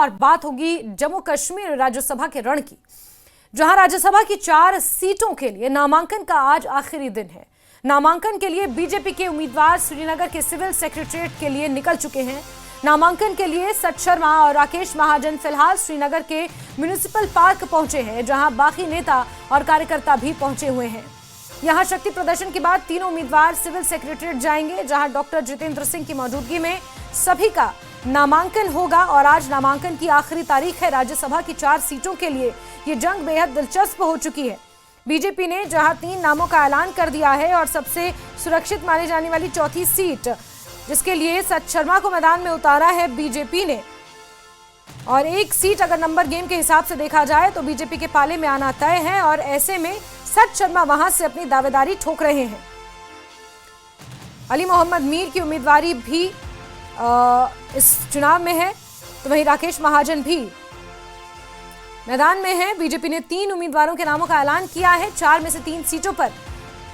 और बात होगी जम्मू कश्मीर राज्यसभा के रण की, जहां राज्यसभा की 4 सीटों के लिए नामांकन का आज आखिरी दिन है। नामांकन के लिए बीजेपी के उम्मीदवार श्रीनगर के सिविल सेक्रेटरीट के लिए निकल चुके हैं। नामांकन के लिए सच शर्मा और राकेश महाजन फिलहाल श्रीनगर के म्युनिसिपल पार्क पहुंचे हैं, जहां बाकी नेता और कार्यकर्ता भी पहुंचे हुए हैं। यहां शक्ति प्रदर्शन के बाद तीनों उम्मीदवार सिविल सेक्रेटरीट जाएंगे, जहां डॉक्टर जितेंद्र सिंह की मौजूदगी में सभी का नामांकन होगा। और आज नामांकन की आखिरी तारीख है। राज्यसभा की 4 सीटों के लिए ये जंग बेहद दिलचस्प हो चुकी है। बीजेपी ने जहां 3 नामों का ऐलान कर दिया है और सबसे सुरक्षित मानी जाने वाली चौथी सीट, जिसके लिए सच शर्मा को मैदान में उतारा है बीजेपी ने, और एक सीट अगर नंबर गेम के हिसाब से देखा जाए तो बीजेपी के पाले में आना तय है। और ऐसे में सच शर्मा वहां से अपनी दावेदारी ठोक रहे हैं। अली मोहम्मद मीर की उम्मीदवारी भी इस चुनाव में है, तो वहीं राकेश महाजन भी मैदान में है। बीजेपी ने 3 उम्मीदवारों के नामों का ऐलान किया है। 4 में से 3 सीटों पर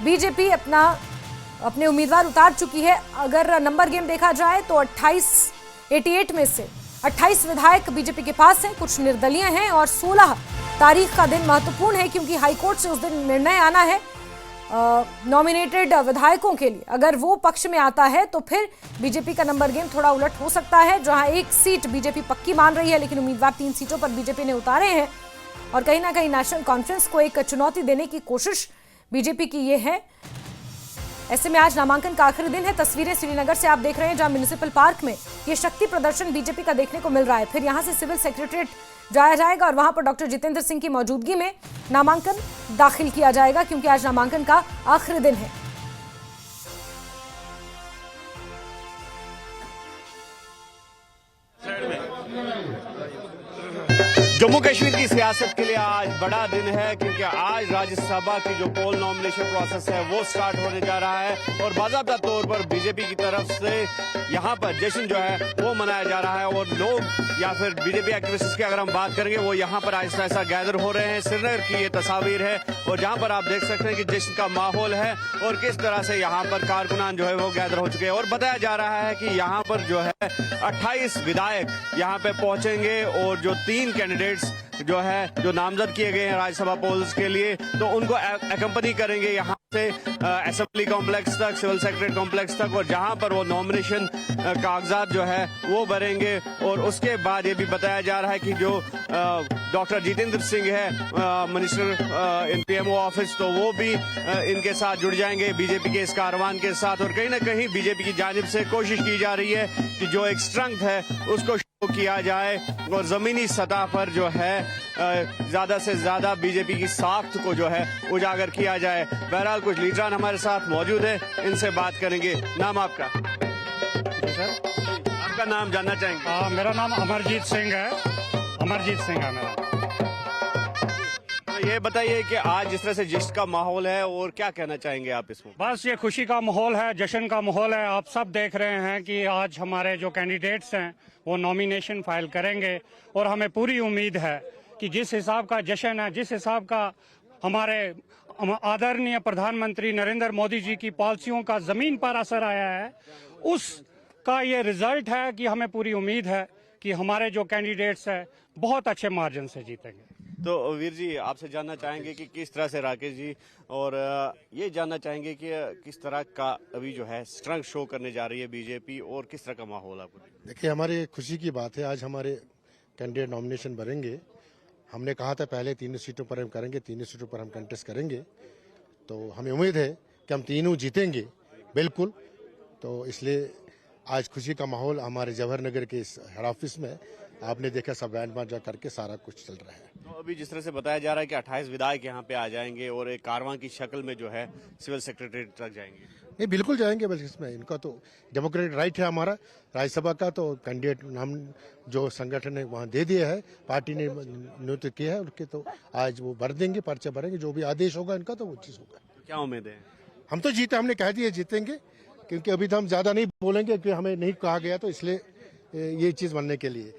बीजेपी अपने उम्मीदवार उतार चुकी है। अगर नंबर गेम देखा जाए तो 88 में से 28 विधायक बीजेपी के पास हैं, कुछ निर्दलीय हैं। और 16 तारीख का दिन महत्वपूर्ण है, क्योंकि हाईकोर्ट से उस दिन निर्णय आना है नॉमिनेटेड विधायकों के लिए। अगर वो पक्ष में आता है तो फिर बीजेपी का नंबर गेम थोड़ा उलट हो सकता है, जहां एक सीट बीजेपी पक्की मान रही है, लेकिन उम्मीदवार 3 सीटों पर बीजेपी ने उतारे हैं। और कहीं ना कहीं नेशनल कॉन्फ्रेंस को एक चुनौती देने की कोशिश बीजेपी की ये है। ऐसे में आज नामांकन का आखिरी दिन है। तस्वीरें श्रीनगर से आप देख रहे हैं, जहां म्युनिसिपल पार्क में ये शक्ति प्रदर्शन बीजेपी का देखने को मिल रहा है। फिर यहां से सिविल सेक्रेटरीट जाया जाएगा और वहां पर डॉक्टर जितेंद्र सिंह की मौजूदगी में नामांकन दाखिल किया जाएगा, क्योंकि आज नामांकन का आखिरी दिन है। जम्मू कश्मीर की सियासत के लिए आज बड़ा दिन है, क्योंकि आज राज्यसभा की जो पोल नॉमिनेशन प्रोसेस है वो स्टार्ट होने जा रहा है। और बाकायदा तौर पर बीजेपी की तरफ से यहाँ पर जश्न जो है वो मनाया जा रहा है। और लोग या फिर बीजेपी एक्टिविस्ट्स की अगर हम बात करेंगे, वो यहाँ पर आहिस्ता आहिस्ता गैदर हो रहे हैं। श्रीनगर की ये तस्वीर है, और जहाँ पर आप देख सकते हैं कि जश्न का माहौल है और किस तरह से यहाँ पर कारकुनान जो है वो गैदर हो चुके हैं। और बताया जा रहा है कि यहाँ पर जो है 28 विधायक यहाँ पे पहुंचेंगे, और जो 3 कैंडिडेट जो है जो नामजद किए गए हैं राज्यसभा पोल्स के लिए, तो उनको एकम्पनी करेंगे यहाँ से असेंबली कॉम्प्लेक्स तक, सिविल सेक्रेटरी कॉम्प्लेक्स तक, और जहां पर वो नॉमिनेशन कागजात जो है वो भरेंगे। और उसके बाद ये भी बताया जा रहा है कि जो डॉक्टर जितेंद्र सिंह है मिनिस्टर इन पीएमओ ऑफिस, तो वो भी इनके साथ जुड़ जाएंगे बीजेपी के इस कारवान के साथ। और कहीं ना कहीं बीजेपी की जानिब से कोशिश की जा रही है कि जो एक स्ट्रेंथ है उसको किया जाए, और जमीनी सतह पर जो है ज्यादा से ज्यादा बीजेपी की साख्त को जो है उजागर किया जाए। बहरहाल कुछ लीडरान हमारे साथ मौजूद है, इनसे बात करेंगे। नाम आपका? सर, आपका नाम जानना चाहेंगे? मेरा नाम अमरजीत सिंह है। अमरजीत सिंह है मेरा। तो ये बताइए कि आज जिस तरह से जश्न का माहौल है, और क्या कहना चाहेंगे आप इसमें? बस ये खुशी का माहौल है, जश्न का माहौल है। आप सब देख रहे हैं कि आज हमारे जो कैंडिडेट्स हैं वो नॉमिनेशन फाइल करेंगे, और हमें पूरी उम्मीद है कि जिस हिसाब का जश्न है, जिस हिसाब का हमारे आदरणीय प्रधानमंत्री नरेंद्र मोदी जी की पॉलिसियों का जमीन पर असर आया है, उसका ये रिजल्ट है कि हमें पूरी उम्मीद है कि हमारे जो कैंडिडेट्स हैं बहुत अच्छे मार्जिन से जीतेंगे। तो वीर जी, आपसे जानना चाहेंगे कि किस तरह से राकेश जी, और ये जानना चाहेंगे कि किस तरह का अभी जो है स्ट्रेंथ शो करने जा रही है बीजेपी, और किस तरह का माहौल आपको? देखिए, हमारे खुशी की बात है, आज हमारे कैंडिडेट नॉमिनेशन भरेंगे। हमने कहा था पहले 3 सीटों पर हम करेंगे, 3 सीटों पर हम कंटेस्ट करेंगे, तो हमें उम्मीद है कि हम तीनों जीतेंगे बिल्कुल। तो इसलिए आज खुशी का माहौल हमारे जवाहर नगर के इस हेड ऑफिस में आपने देखा, सब बैंड बाजा करके सारा कुछ चल रहा है। तो अभी जिस तरह से बताया जा रहा है कि 28 विधायक यहाँ पे आ जाएंगे, और एक कारवां की शक्ल में जो है सिविल सेक्रेटरीट तक जाएंगे। नहीं, बिल्कुल जाएंगे, बल्कि इसमें इनका तो डेमोक्रेटिक राइट है हमारा राज्यसभा का। तो कैंडिडेट नाम जो संगठन ने वहाँ दे दिया है, पार्टी ने नियुक्त किया है उनके, तो आज वो भर देंगे, पर्चे भरेंगे, जो भी आदेश होगा इनका तो वो चीज़ होगा। क्या उम्मीद है? हम तो जीते, हमने कह दिया जीतेंगे, क्योंकि अभी तो हम ज्यादा नहीं बोलेंगे कि हमें नहीं कहा गया, तो इसलिए ये चीज बनने के लिए।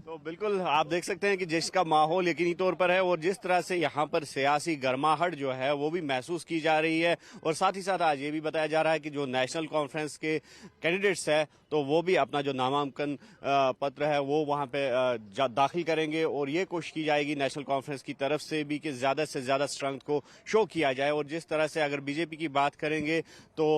तो बिल्कुल आप देख सकते हैं कि जिसका माहौल यकीनी तौर पर है और जिस तरह से यहाँ पर सियासी गर्माहट जो है वो भी महसूस की जा रही है। और साथ ही साथ आज ये भी बताया जा रहा है कि जो नेशनल कॉन्फ्रेंस के कैंडिडेट्स है तो वो भी अपना जो नामांकन पत्र है वो वहाँ पे दाखिल करेंगे और ये कोशिश की जाएगी नेशनल कॉन्फ्रेंस की तरफ से भी कि ज़्यादा से ज़्यादा स्ट्रेंथ को शो किया जाए। और जिस तरह से अगर बीजेपी की बात करेंगे तो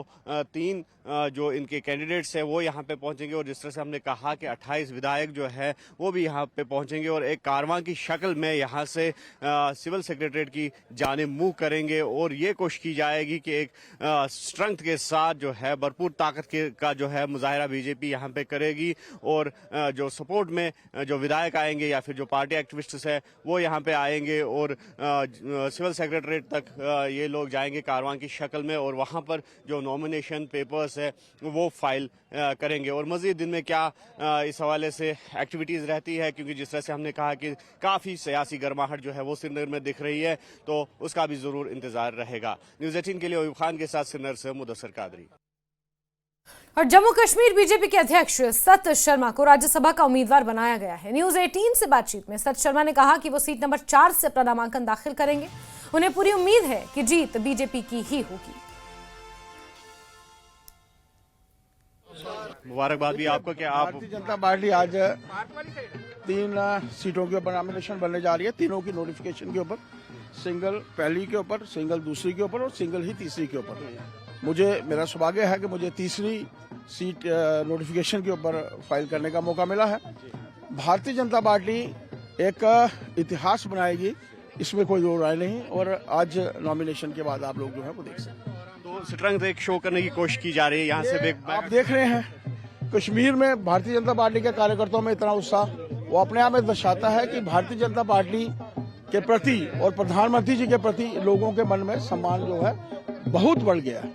3 जो इनके कैंडिडेट्स है वो यहाँ पे पहुंचेंगे और जिस तरह से हमने कहा कि 28 विधायक जो है वो भी यहाँ पे पहुंचेंगे और एक कारवां की शक्ल में यहाँ से सिविल सेक्रेटरीट की जाने मुंह करेंगे और ये कोशिश की जाएगी कि एक स्ट्रेंथ के साथ जो है भरपूर ताकत का जो है मुजाहरा बीजेपी यहाँ पे करेगी। और जो सपोर्ट में जो विधायक आएंगे या फिर जो पार्टी एक्टिविस्ट्स है वो यहाँ पे आएंगे और सिविल सेक्रेटरीट तक ये लोग जाएंगे कारवां की शक्ल में और वहाँ पर जो नॉमिनेशन पेपर्स है वो फाइल करेंगे। और मजीद दिन में क्या इस हवाले से एक्टिविटीज रहती है, क्योंकि जिस तरह से हमने कहा कि काफी सियासी गर्माहट जो है वो श्रीनगर में दिख रही है, तो उसका भी जरूर इंतजार रहेगा। न्यूज़ 18 के लिए अयूब खान के साथ श्रीनगर से मुदस्सिर कादरी। और जम्मू कश्मीर बीजेपी के अध्यक्ष सत शर्मा को राज्यसभा का उम्मीदवार बनाया गया है। न्यूज़ 18 से बातचीत में सत शर्मा ने कहा कि वो सीट नंबर 4 से अपना नामांकन दाखिल करेंगे। उन्हें पूरी उम्मीद है कि जीत बीजेपी की ही होगी। मुबारकबाद भी आपको कि आप भारतीय जनता पार्टी आज 3 सीटों के ऊपर नॉमिनेशन बनने जा रही है। तीनों की नोटिफिकेशन के ऊपर, सिंगल पहली के ऊपर, सिंगल दूसरी के ऊपर और सिंगल ही तीसरी के ऊपर। मेरा सौभाग्य है कि मुझे तीसरी सीट नोटिफिकेशन के ऊपर फाइल करने का मौका मिला है। भारतीय जनता पार्टी एक इतिहास बनाएगी, इसमें कोई दो राय नहीं। और आज नॉमिनेशन के बाद आप लोग जो है वो देख सकते हैं। तो स्ट्रेंथ एक शो करने की कोशिश की जा रही है यहाँ से। आप देख रहे हैं कश्मीर में भारतीय जनता पार्टी के कार्यकर्ताओं में इतना उत्साह, वो अपने आप में दर्शाता है कि भारतीय जनता पार्टी के प्रति और प्रधानमंत्री जी के प्रति लोगों के मन में सम्मान जो है बहुत बढ़ गया है।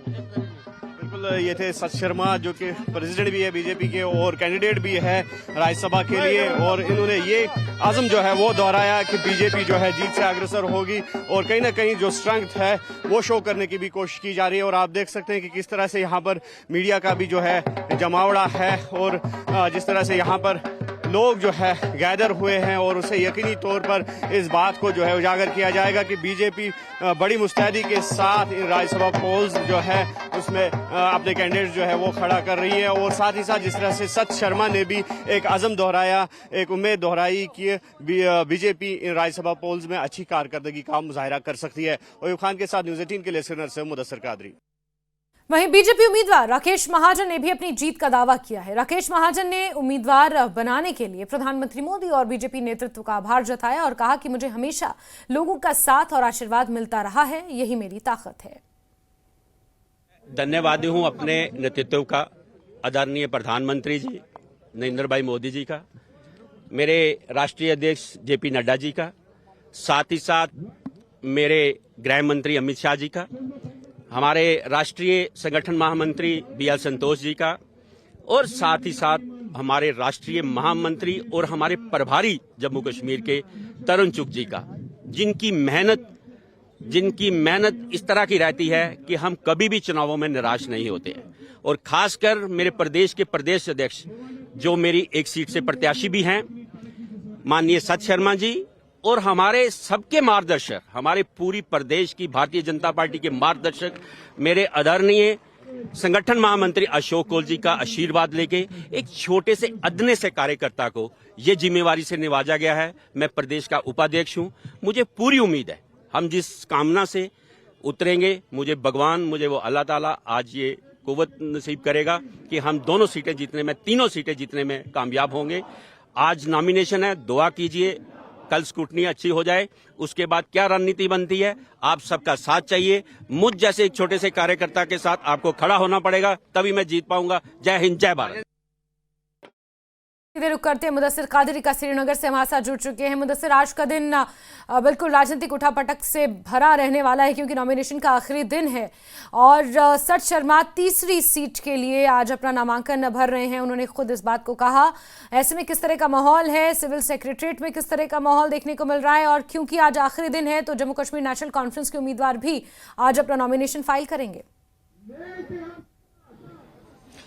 बिल्कुल, ये थे सत शर्मा जो कि प्रेसिडेंट भी है बीजेपी के और कैंडिडेट भी है राज्यसभा के लिए। और इन्होंने ये आज़म जो है वो दोहराया कि बीजेपी जो है जीत से अग्रसर होगी और कहीं ना कहीं जो स्ट्रेंथ है वो शो करने की भी कोशिश की जा रही है। और आप देख सकते हैं कि किस तरह से यहाँ पर मीडिया का भी जो है जमावड़ा है और जिस तरह से यहाँ पर लोग जो है गैदर हुए हैं और उसे यकीनी तौर पर इस बात को जो है उजागर किया जाएगा कि बीजेपी बड़ी मुस्तैदी के साथ इन राज्यसभा पोल्स जो है उसमें अपने कैंडिडेट जो है वो खड़ा कर रही है। और साथ ही साथ जिस तरह से सत शर्मा ने भी एक अज़म दोहराया, एक उम्मीद दोहराई कि बीजेपी इन राज्यसभा पोल्स में अच्छी कारकर्दगी का मुजाहरा कर सकती है। अयूब खान के साथ न्यूज़ 18 के लिए श्रीनगर से मुदस्सिर कादरी। वहीं बीजेपी उम्मीदवार राकेश महाजन ने भी अपनी जीत का दावा किया है। राकेश महाजन ने उम्मीदवार बनाने के लिए प्रधानमंत्री मोदी और बीजेपी नेतृत्व का आभार जताया और कहा कि मुझे हमेशा लोगों का साथ और आशीर्वाद मिलता रहा है, यही मेरी ताकत है। धन्यवादी हूं अपने नेतृत्व का, आदरणीय प्रधानमंत्री जी नरेंद्र भाई मोदी जी का, मेरे राष्ट्रीय अध्यक्ष जेपी नड्डा जी का, साथ ही साथ मेरे गृह मंत्री अमित शाह जी का, हमारे राष्ट्रीय संगठन महामंत्री BL संतोष जी का, और साथ ही साथ हमारे राष्ट्रीय महामंत्री और हमारे प्रभारी जम्मू कश्मीर के तरुण चुग जी का, जिनकी मेहनत इस तरह की रहती है कि हम कभी भी चुनावों में निराश नहीं होते हैं। और खासकर मेरे प्रदेश के प्रदेश अध्यक्ष जो मेरी एक सीट से प्रत्याशी भी हैं, माननीय सत शर्मा जी, और हमारे सबके मार्गदर्शक, हमारे पूरी प्रदेश की भारतीय जनता पार्टी के मार्गदर्शक मेरे आदरणीय संगठन महामंत्री अशोक कौल जी का आशीर्वाद लेके एक छोटे से अदने से कार्यकर्ता को ये जिम्मेवारी से नवाजा गया है। मैं प्रदेश का उपाध्यक्ष हूं। मुझे पूरी उम्मीद है हम जिस कामना से उतरेंगे, मुझे भगवान, मुझे वो अल्लाह ताला आज ये कुव्वत नसीब करेगा कि हम दोनों सीटें जीतने में, तीनों सीटें जीतने में कामयाब होंगे। आज नॉमिनेशन है, दुआ कीजिए कल स्क्रूटनी अच्छी हो जाए, उसके बाद क्या रणनीति बनती है। आप सबका साथ चाहिए। मुझ जैसे एक छोटे से कार्यकर्ता के साथ आपको खड़ा होना पड़ेगा, तभी मैं जीत पाऊंगा। जय हिंद, जय भारत। रुक करते हैं मुदस्सिर कादरी का श्रीनगर से हमारे साथ जुड़ चुके हैं। मुदस्सिर, आज का दिन बिल्कुल राजनीतिक उठापटक से भरा रहने वाला है क्योंकि नॉमिनेशन का आखिरी दिन है और सत शर्मा तीसरी सीट के लिए आज अपना नामांकन भर रहे हैं। उन्होंने खुद इस बात को कहा। ऐसे में किस तरह का माहौल है, सिविल सेक्रेटरीट में किस तरह का माहौल देखने को मिल रहा है, और क्योंकि आज आखिरी दिन है तो जम्मू कश्मीर नेशनल कॉन्फ्रेंस के उम्मीदवार भी आज अपना नॉमिनेशन फाइल करेंगे।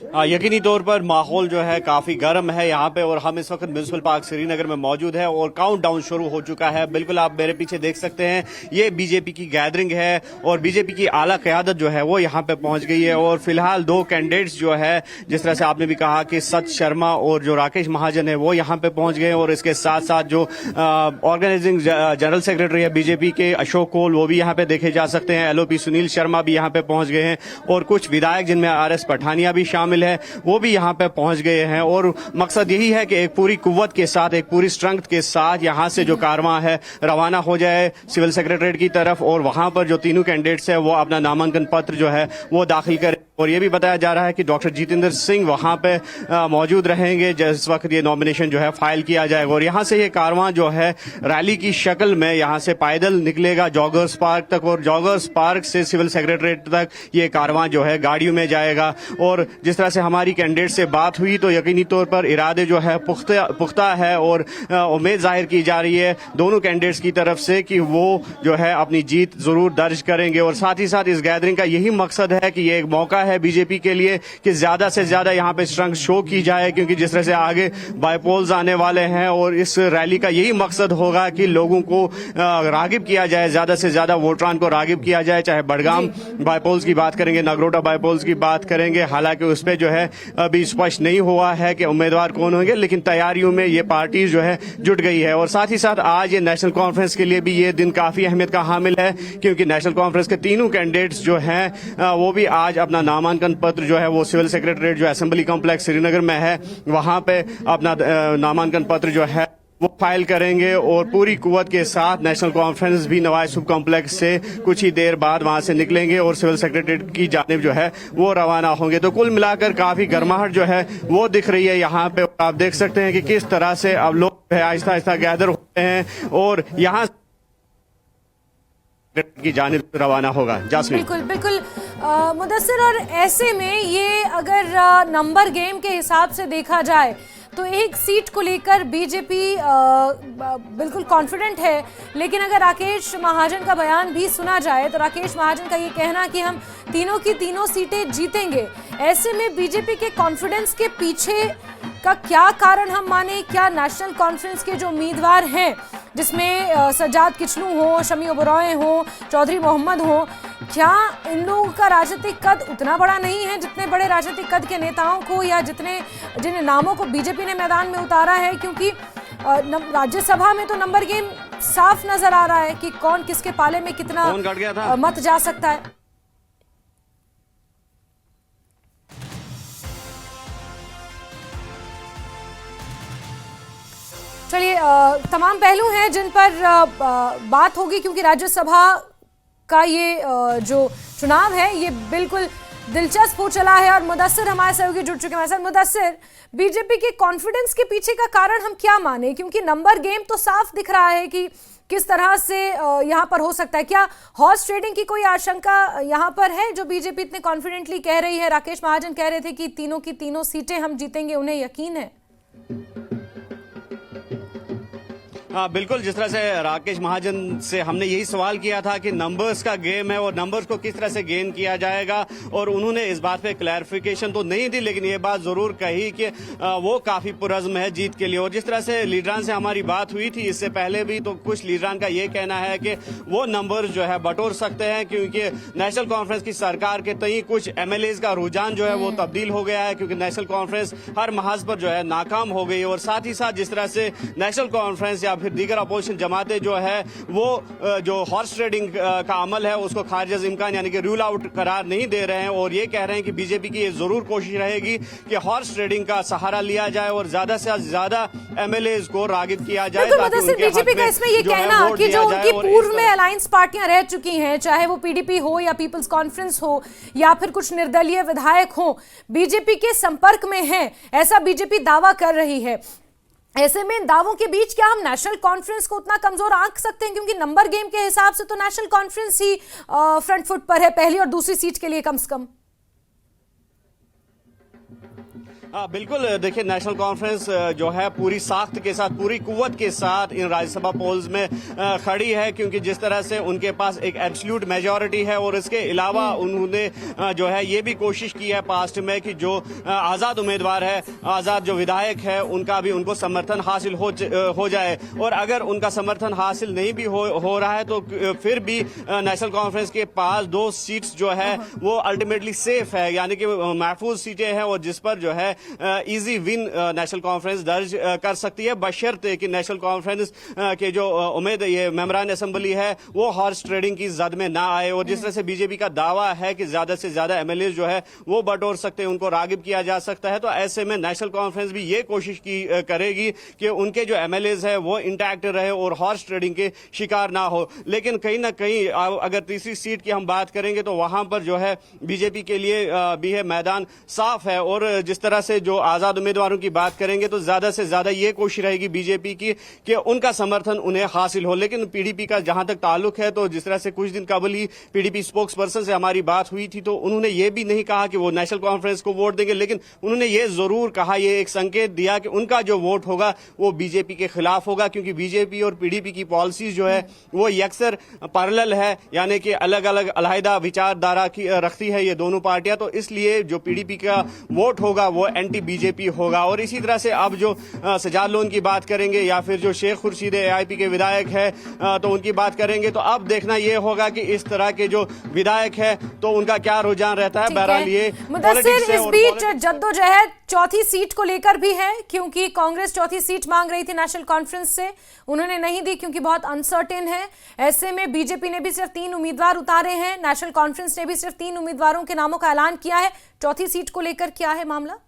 यकीनी तौर पर माहौल जो है काफी गर्म है यहाँ पे और हम इस वक्त म्यूनिसिपल पार्क श्रीनगर में मौजूद है और काउंटडाउन शुरू हो चुका है। बिल्कुल आप मेरे पीछे देख सकते हैं, ये बीजेपी की गैदरिंग है और बीजेपी की आला क़यादत जो है वो यहाँ पे पहुंच गई है। और फिलहाल दो कैंडिडेट्स जो है, जिस तरह से आपने भी कहा कि सच शर्मा और जो राकेश महाजन है वो यहाँ पे पहुंच गए और इसके साथ साथ जो ऑर्गेनाइजिंग जनरल सेक्रेटरी है बीजेपी के अशोक कोल, वो भी यहाँ पे देखे जा सकते हैं। एलओपी सुनील शर्मा भी यहाँ पे पहुंच गए हैं और कुछ विधायक जिनमें आरएस पठानिया भी शामिल है वो भी यहाँ पे पहुंच गए हैं। और मकसद यही है कि एक पूरी कुव्वत के साथ, एक पूरी स्ट्रेंथ के साथ यहाँ से जो कारवां है रवाना हो जाए सिविल सेक्रेटरीट की तरफ और वहां पर जो तीनों कैंडिडेट्स है वो अपना नामांकन पत्र जो है वो दाखिल करें। और ये भी बताया जा रहा है कि डॉक्टर जितेंद्र सिंह वहां पे मौजूद रहेंगे जिस वक्त ये नॉमिनेशन जो है फाइल किया जाएगा। और यहाँ से ये कारवां जो है रैली की शक्ल में यहाँ से पैदल निकलेगा जॉगर्स पार्क तक और जॉगर्स पार्क से सिविल सेक्रेटरीट तक ये कारवां जो है गाड़ियों में जाएगा। और जिस तरह से हमारी कैंडिडेट से बात हुई तो यकीनी तौर पर इरादे जो है पुख्ता है और उम्मीद जाहिर की जा रही है दोनों कैंडिडेट्स की तरफ से कि वो जो है अपनी जीत जरूर दर्ज करेंगे। और साथ ही साथ इस गैदरिंग का यही मकसद है कि ये एक मौका है बीजेपी के लिए कि ज्यादा से ज्यादा यहाँ पे स्ट्रेंथ शो की जाए, क्योंकि जिस तरह से आगे बाईपोल्स आने वाले हैं और इस रैली का यही मकसद होगा कि लोगों को रागिब किया जाए, ज्यादा से ज्यादा वोटरान को रागिब किया जाए। चाहे बडगाम बाईपोल्स की बात करेंगे, नगरोटा बाईपोल्स की बात करेंगे, हालांकि उस पर जो है अभी स्पष्ट नहीं हुआ है कि उम्मीदवार कौन होंगे, लेकिन तैयारियों में ये पार्टी जो है जुट गई है। और साथ ही साथ आज ये नेशनल कॉन्फ्रेंस के लिए भी ये दिन काफी अहमियत का हामिल है, क्योंकि नेशनल कॉन्फ्रेंस के तीनों कैंडिडेट्स जो हैं वो भी आज अपना नामांकन पत्र जो है वो सिविल सेक्रेटरीट जो असेंबली कॉम्प्लेक्स श्रीनगर में है वहां पे अपना नामांकन पत्र जो है वो फाइल करेंगे। और पूरी कुव्वत के साथ नेशनल कॉन्फ्रेंस भी नवाज सुब कॉम्प्लेक्स से कुछ ही देर बाद वहां से निकलेंगे और सिविल सेक्रेटरीट की जानिब जो है वो रवाना होंगे। तो कुल मिलाकर काफी गर्माहट जो है वो दिख रही है यहाँ पे। आप देख सकते हैं कि किस तरह से अब लोग आहिस्ता आहिस्ता गैदर होते हैं और यहाँ की जानिब रवाना होगा। जासमीन बिल्कुल बिल्कुल मुदस्सिर, और ऐसे में ये अगर नंबर गेम के हिसाब से देखा जाए तो एक सीट को लेकर बीजेपी बिल्कुल कॉन्फिडेंट है, लेकिन अगर राकेश महाजन का बयान भी सुना जाए तो राकेश महाजन का ये कहना कि हम तीनों की तीनों सीटें जीतेंगे, ऐसे में बीजेपी के कॉन्फिडेंस के पीछे का क्या कारण हम माने? क्या नेशनल कॉन्फ्रेंस के जो उम्मीदवार हैं जिसमें सज्जाद किचलू हो, शमी ओबरॉय हो, चौधरी मोहम्मद हो, क्या इन लोगों का राजनीतिक कद उतना बड़ा नहीं है जितने बड़े राजनीतिक कद के नेताओं को या जिन नामों को बीजेपी ने मैदान में उतारा है? क्योंकि राज्यसभा में तो नंबर गेम साफ नजर आ रहा है कि कौन किसके पाले में कितना मत जा सकता है। चलिए, तमाम पहलू हैं जिन पर बात होगी, क्योंकि राज्यसभा का ये जो चुनाव है ये बिल्कुल दिलचस्प हो चला है। और मुदस्सिर हमारे सहयोगी जुड़ चुके हैं हमारे साथ। मुदस्सिर, बीजेपी के कॉन्फिडेंस के पीछे का कारण हम क्या माने? क्योंकि नंबर गेम तो साफ दिख रहा है कि किस तरह से यहाँ पर हो सकता है। क्या हॉर्स ट्रेडिंग की कोई आशंका यहाँ पर है जो बीजेपी इतने कॉन्फिडेंटली कह रही है? राकेश महाजन कह रहे थे कि तीनों की तीनों सीटें हम जीतेंगे, उन्हें यकीन है। हाँ बिल्कुल, जिस तरह से राकेश महाजन से हमने यही सवाल किया था कि नंबर्स का गेम है और नंबर्स को किस तरह से गेन किया जाएगा, और उन्होंने इस बात पे क्लैरिफिकेशन तो नहीं दी, लेकिन ये बात जरूर कही कि वो काफी पुरज़्म है जीत के लिए। और जिस तरह से लीडरान से हमारी बात हुई थी इससे पहले भी, तो कुछ लीडरान का ये कहना है कि वो नंबर जो है बटोर सकते हैं, क्योंकि नेशनल कॉन्फ्रेंस की सरकार के तई कुछ MLAs का रुझान जो है वो तब्दील हो गया है, क्योंकि नेशनल कॉन्फ्रेंस हर महाज पर जो है नाकाम हो गई। और साथ ही साथ जिस तरह से नेशनल कॉन्फ्रेंस या फिर दीगर अपोजिशन जमातें जो है वो जो हॉर्स ट्रेडिंग का अमल है उसको खारिज इम्कान यानी कि रूल आउट करार नहीं दे रहे हैं, और ये कह रहे हैं कि बीजेपी की ये जरूर कोशिश रहेगी कि हॉर्स ट्रेडिंग का सहारा लिया जाए और ज्यादा से ज्यादा MLAs को रागिब किया जाए। बीजेपी का इसमें ये कहना कि जो उनकी पूर्व में अलायंस पार्टियां रह चुकी हैं, चाहे वो PDP हो या पीपल्स कॉन्फ्रेंस हो या फिर कुछ निर्दलीय विधायक हो, बीजेपी के संपर्क में हैं, ऐसा बीजेपी दावा कर रही है। ऐसे में इन दावों के बीच क्या हम नेशनल कॉन्फ्रेंस को उतना कमजोर आंक सकते हैं? क्योंकि नंबर गेम के हिसाब से तो नेशनल कॉन्फ्रेंस ही फ्रंट फुट पर है, पहली और दूसरी सीट के लिए कम से कम। बिल्कुल। देखिए, नेशनल कॉन्फ्रेंस जो है पूरी साख्त के साथ, पूरी कुव्वत के साथ इन राज्यसभा पोल्स में खड़ी है, क्योंकि जिस तरह से उनके पास एक एब्सोल्यूट मेजॉरिटी है और इसके अलावा उन्होंने जो है ये भी कोशिश की है पास्ट में कि जो आज़ाद उम्मीदवार है, आज़ाद जो विधायक है, उनका भी उनको समर्थन हासिल हो जाए। और अगर उनका समर्थन हासिल नहीं भी हो रहा है तो फिर भी नेशनल कॉन्फ्रेंस के पास 2 सीट्स जो है वो अल्टीमेटली सेफ है, यानी कि महफूज सीटें हैं और जिस पर जो है इजी विन नेशनल कॉन्फ्रेंस दर्ज कर सकती है, बशर्ते कि नेशनल कॉन्फ्रेंस के जो ये मेंबरान असेंबली है वो हॉर्स ट्रेडिंग की जद में ना आए। और जिस तरह से बीजेपी का दावा है कि ज्यादा से ज्यादा एमएलए जो है वो बटोर सकते हैं, उनको रागिब किया जा सकता है, तो ऐसे में नेशनल कॉन्फ्रेंस भी ये कोशिश करेगी कि उनके जो एमएलए है वो इंटैक्ट रहे और हॉर्स ट्रेडिंग के शिकार ना हो। लेकिन कहीं ना कहीं अगर तीसरी सीट की हम बात करेंगे तो वहां पर जो है बीजेपी के लिए भी है मैदान साफ है। और जिस तरह से जो आजाद उम्मीदवारों की बात करेंगे तो ज्यादा से ज्यादा ये कोशिश रहेगी बीजेपी की कि उनका समर्थन उन्हें हासिल हो। लेकिन पीडीपी का जहां तक ताल्लुक है तो जिस तरह से कुछ दिन कबल ही पीडीपी स्पोक्स पर्सन से हमारी बात हुई थी तो उन्होंने ये भी नहीं कहा कि वो नेशनल कॉन्फ्रेंस को वोट देंगे, लेकिन उन्होंने ये जरूर कहा, ये एक संकेत दिया कि उनका जो वोट होगा वो बीजेपी के खिलाफ होगा, क्योंकि बीजेपी और पीडीपी की पॉलिसीज जो है वो यकसर पैरेलल है, यानी कि अलग अलग अलहदा विचारधारा की रखती है ये दोनों पार्टियां। तो इसलिए जो पीडीपी का वोट होगा वो एंटी बीजेपी होगा। और इसी तरह से अब जो सजाद लोन की बात करेंगे या फिर जो शेख खुर्शीद एआईपी के विधायक है तो उनकी बात करेंगे तो अब देखना यह होगा कि इस तरह के जो विधायक है तो उनका क्या रुझान रहता है। बहरहाल ये मुदस्सिर, इस बीच जद्दोजहद चौथी सीट को लेकर भी है, क्योंकि कांग्रेस चौथी सीट मांग रही थी नेशनल कॉन्फ्रेंस से, उन्होंने नहीं दी क्योंकि बहुत अनसर्टेन है। ऐसे में बीजेपी ने भी सिर्फ 3 उम्मीदवार उतारे हैं, नेशनल कॉन्फ्रेंस ने भी सिर्फ 3 उम्मीदवारों के नामों का ऐलान किया है। चौथी सीट को लेकर क्या है मामला?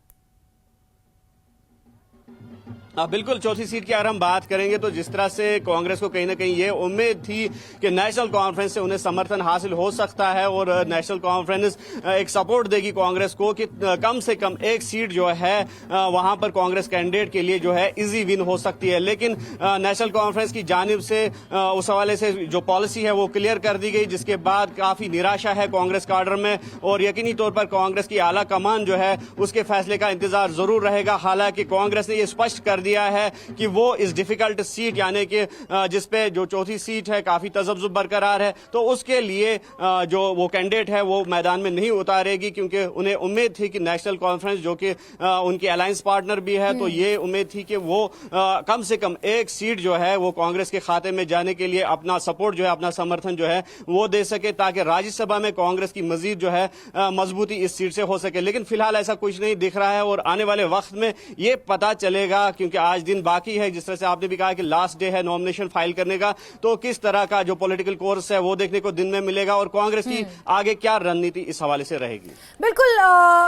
बिल्कुल, चौथी सीट की अगर हम बात करेंगे तो जिस तरह से कांग्रेस को कहीं ना कहीं ये उम्मीद थी कि नेशनल कॉन्फ्रेंस से उन्हें समर्थन हासिल हो सकता है और नेशनल कॉन्फ्रेंस एक सपोर्ट देगी कांग्रेस को कि कम से कम एक सीट जो है वहां पर कांग्रेस कैंडिडेट के लिए जो है इजी विन हो सकती है। लेकिन नेशनल कॉन्फ्रेंस की जानिब से उस हवाले से जो पॉलिसी है वो क्लियर कर दी गई, जिसके बाद काफी निराशा है कांग्रेस काडर में और यकीनी तौर पर कांग्रेस की आला कमान जो है उसके फैसले का इंतजार जरूर रहेगा। हालांकि कांग्रेस ने यह स्पष्ट कर दिया है कि वो इस डिफिकल्ट सीट यानी कि जिसपे जो चौथी सीट है काफी तजब्जुब बरकरार है, तो उसके लिए जो वो कैंडिडेट है वो मैदान में नहीं उतारेगी, क्योंकि उन्हें उम्मीद थी कि नेशनल कॉन्फ्रेंस जो कि उनकी अलायंस पार्टनर भी है तो ये उम्मीद थी कि वो कम से कम एक सीट जो है वो कांग्रेस के खाते में जाने के लिए अपना सपोर्ट जो है, अपना समर्थन जो है वो दे सके, ताकि राज्यसभा में कांग्रेस की मजीद जो है मजबूती इस सीट से हो सके। लेकिन फिलहाल ऐसा कुछ नहीं दिख रहा है और आने वाले वक्त में ये पता चलेगा, क्योंकि आज दिन बाकी है, जिस तरह से आपने भी कहा कि लास्ट डे है नॉमिनेशन फाइल करने का, तो किस तरह का जो पॉलिटिकल कोर्स है वो देखने को दिन में मिलेगा और कांग्रेस की आगे क्या रणनीति इस हवाले से रहेगी। बिल्कुल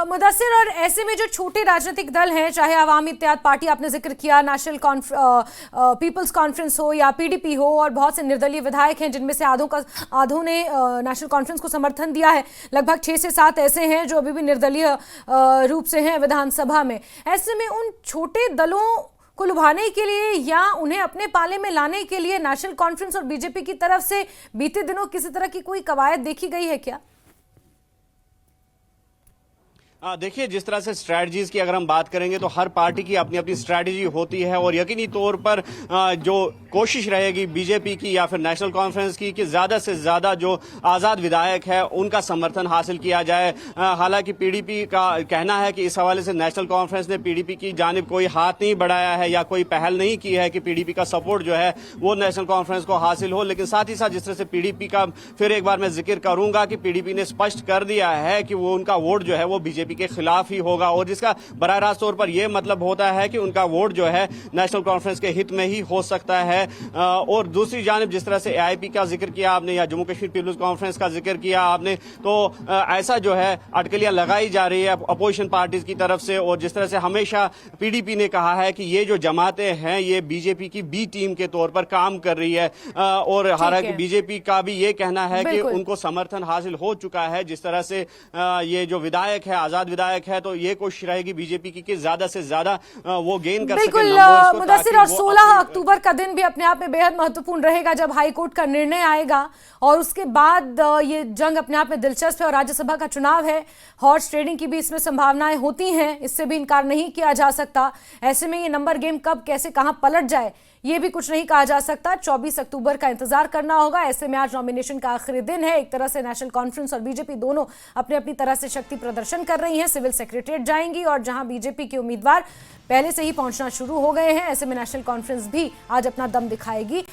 मुदस्सिर, और ऐसे में जो छोटे राजनीतिक दल हैं, चाहे अवामी इत्तेहाद पार्टी आपने जिक्र किया, नेशनल पीपल्स कॉन्फ्रेंस हो या पीडीपी हो, और बहुत से निर्दलीय विधायक हैं जिनमें से आधों ने नेशनल कॉन्फ्रेंस को समर्थन दिया है, लगभग 6 से 7 ऐसे हैं जो अभी भी निर्दलीय रूप से हैं विधानसभा में। ऐसे में उन छोटे दलों को लुभाने के लिए या उन्हें अपने पाले में लाने के लिए नेशनल कॉन्फ्रेंस और बीजेपी की तरफ से बीते दिनों किसी तरह की कोई कवायद देखी गई है क्या? देखिए, जिस तरह से स्ट्रैटेजीज की अगर हम बात करेंगे तो हर पार्टी की अपनी अपनी स्ट्रैटेजी होती है और यकीनी तौर पर जो कोशिश रहेगी बीजेपी की या फिर नेशनल कॉन्फ्रेंस की कि ज्यादा से ज्यादा जो आजाद विधायक है उनका समर्थन हासिल किया जाए। हालांकि पीडीपी का कहना है कि इस हवाले से नेशनल कॉन्फ्रेंस ने पीडीपी की जानिब कोई हाथ नहीं बढ़ाया है या कोई पहल नहीं की है कि पीडीपी का सपोर्ट जो है वो नेशनल कॉन्फ्रेंस को हासिल हो। लेकिन साथ ही साथ जिस तरह से पीडीपी का फिर एक बार मैं जिक्र करूंगा कि पीडीपी ने स्पष्ट कर दिया है कि वो उनका वोट जो है वो बीजेपी के खिलाफ ही होगा और जिसका बराह रास्त तौर पर यह मतलब होता है कि उनका वोट जो है नेशनल कॉन्फ्रेंस के हित में ही हो सकता है। और दूसरी जानिब जिस तरह से एआईपी का जिक्र किया आपने या जम्मू कश्मीर पीपल्स कॉन्फ्रेंस का जिक्र किया आपने, तो ऐसा जो है अटकलियां लगाई जा रही है अपोजिशन पार्टीज की तरफ से। और जिस तरह से हमेशा पीडीपी ने कहा है कि ये जो जमातें हैं ये बीजेपी की बी टीम के तौर पर काम कर रही है और हालांकि बीजेपी का भी ये कहना है कि उनको समर्थन हासिल हो चुका है। जिस तरह से ये जो विधायक है आजाद विधायक है तो ये कोशिश रहेगी बीजेपी की कि ज्यादा से ज्यादा वो गेन कर सके। बिल्कुल मुदस्सिर, और 16 अक्टूबर का दिन भी अब अपने आप में बेहद महत्वपूर्ण रहेगा जब हाईकोर्ट का निर्णय आएगा, और उसके बाद ये जंग अपने आप में दिलचस्प है। और राज्यसभा का चुनाव है, हॉर्स ट्रेडिंग की भी इसमें संभावनाएं होती हैं, इससे भी इनकार नहीं किया जा सकता। ऐसे में ये नंबर गेम कब कैसे कहां पलट जाए ये भी कुछ नहीं कहा जा सकता। 24 अक्टूबर का इंतजार करना होगा। ऐसे में आज नॉमिनेशन का आखिरी दिन है। एक तरह से नेशनल कॉन्फ्रेंस और बीजेपी दोनों अपनी अपनी तरह से शक्ति प्रदर्शन कर रही हैं। सिविल सेक्रेटरीट जाएंगी और जहां बीजेपी के उम्मीदवार पहले से ही पहुंचना शुरू हो गए हैं, ऐसे में नेशनल कॉन्फ्रेंस भी आज अपना दम दिखाएगी।